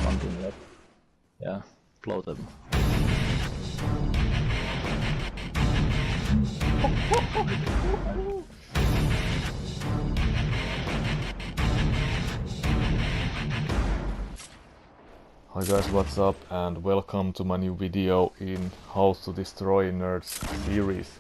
something like, yeah, blow them. Hi guys, what's up, and welcome to my new video in How to Destroy Nerds series.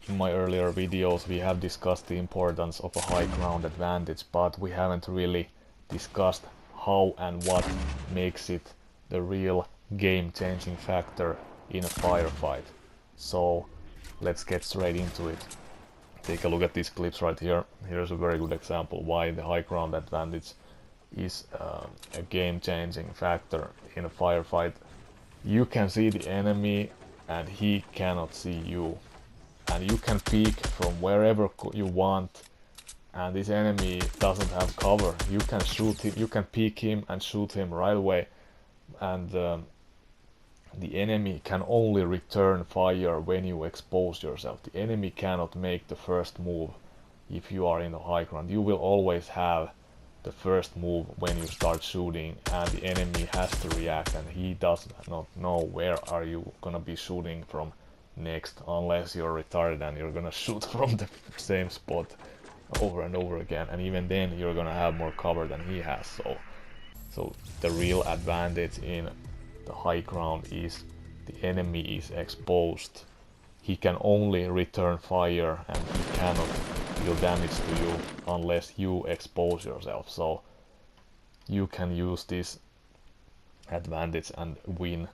In my earlier videos we have discussed the importance of a high ground advantage, but we haven't really discussed how and what makes it the real game-changing factor in a firefight. So let's get straight into it. Take a look at these clips right here. Here's a very good example why the high ground advantage is a game-changing factor in a firefight. You can see the enemy and he cannot see you, and you can peek from wherever you want, and this enemy doesn't have cover. You can shoot him, you can peek him and shoot him right away, and the enemy can only return fire when you expose yourself. The enemy cannot make the first move if you are in the high ground. You will always have the first move when you start shooting, and the enemy has to react, and he does not know where are you gonna be shooting from next, unless you're retarded and you're gonna shoot from the same spot over and over again, and even then you're gonna have more cover than he has. So the real advantage in the high ground is the enemy is exposed. He can only return fire and he cannot deal damage to you unless you expose yourself. So you can use this advantage and win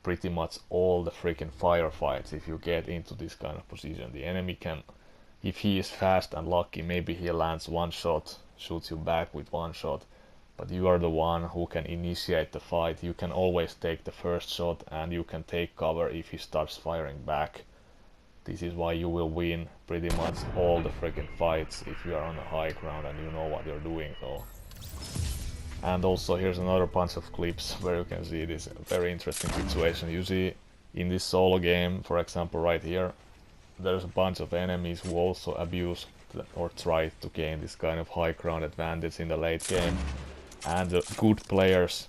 pretty much all the freaking firefights if you get into this kind of position. The enemy can, if he is fast and lucky, maybe he lands one shot, shoots you back with one shot, but you are the one who can initiate the fight. You can always take the first shot and you can take cover if he starts firing back. This is why you will win pretty much all the freaking fights if you are on the high ground and you know what you're doing. So, and also here's another bunch of clips where you can see this very interesting situation. You see in this solo game, for example, right here, there's a bunch of enemies who also abuse or try to gain this kind of high ground advantage in the late game. And the good players,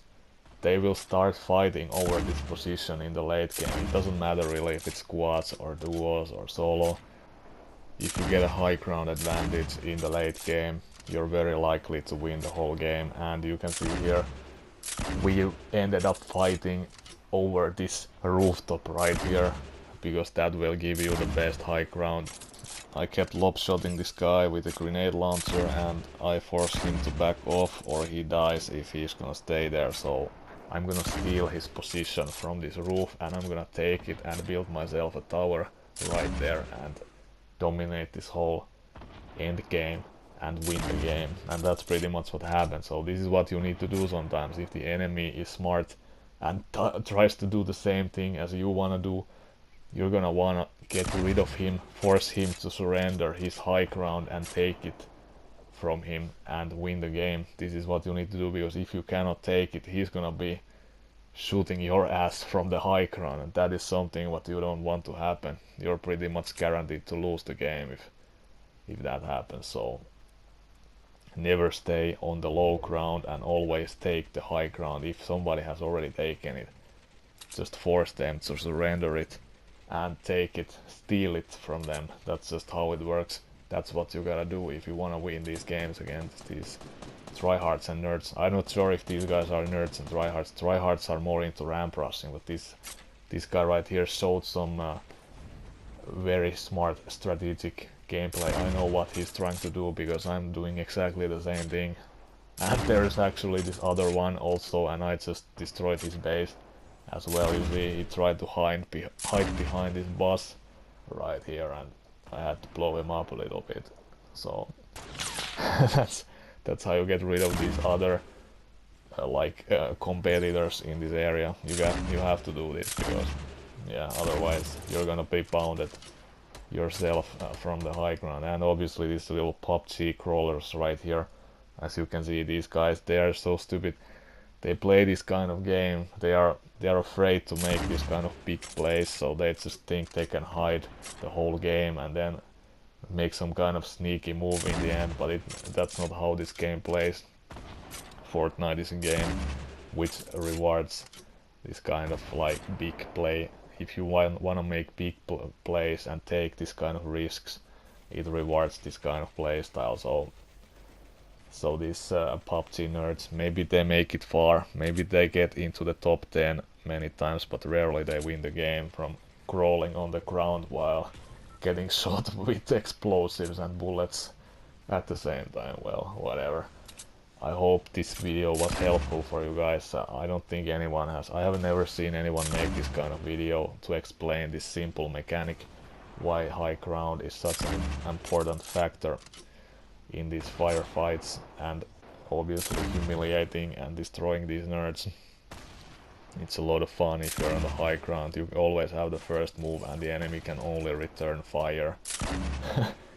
they will start fighting over this position in the late game. It doesn't matter really if it's squads or duos or solo. If you get a high ground advantage in the late game, you're very likely to win the whole game. And you can see here, we ended up fighting over this rooftop right here, because that will give you the best high ground. I kept lobshotting this guy with a grenade launcher, and I forced him to back off or he dies if he's gonna stay there. So I'm gonna steal his position from this roof, and I'm gonna take it and build myself a tower right there and dominate this whole end game and win the game. And that's pretty much what happened. So this is what you need to do sometimes. If the enemy is smart and tries to do the same thing as you wanna do, you're gonna wanna get rid of him, force him to surrender his high ground and take it from him and win the game. This is what you need to do, because if you cannot take it, he's gonna be shooting your ass from the high ground, and that is something what you don't want to happen. You're pretty much guaranteed to lose the game if that happens. So never stay on the low ground and always take the high ground. If somebody has already taken it, just force them to surrender it and take it, steal it from them. That's just how it works. That's what you gotta do if you wanna win these games against these tryhards and nerds. I'm not sure if these guys are nerds and tryhards. Tryhards are more into ramp rushing, but this guy right here showed some very smart strategic gameplay. I know what he's trying to do because I'm doing exactly the same thing. And there's actually this other one also, and I just destroyed his base as well. You see, he tried to hide behind this bus right here, and I had to blow him up a little bit. So that's how you get rid of these other competitors in this area. You have to do this, because yeah, otherwise you're gonna be pounded yourself from the high ground. And obviously these little PUBG crawlers right here, as you can see, these guys, they are so stupid. They play this kind of game, they are afraid to make this kind of big plays, so they just think they can hide the whole game and then make some kind of sneaky move in the end, but that's not how this game plays. Fortnite is a game which rewards this kind of like big play. If you want to make big plays and take this kind of risks, it rewards this kind of play style. So these PUBG nerds, maybe they make it far, maybe they get into the top 10 many times, but rarely they win the game from crawling on the ground while getting shot with explosives and bullets at the same time. Well, whatever. I hope this video was helpful for you guys. I don't think anyone has. I have never seen anyone make this kind of video to explain this simple mechanic, why high ground is such an important factor in these firefights, and obviously humiliating and destroying these nerds. It's a lot of fun if you're on the high ground. You always have the first move and the enemy can only return fire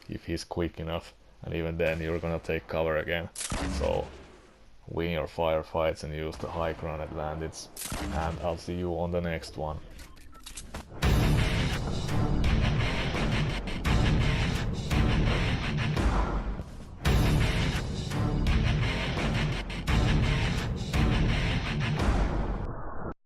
if he's quick enough, and even then you're gonna take cover again. So win your firefights and use the high ground advantage, and I'll see you on the next one.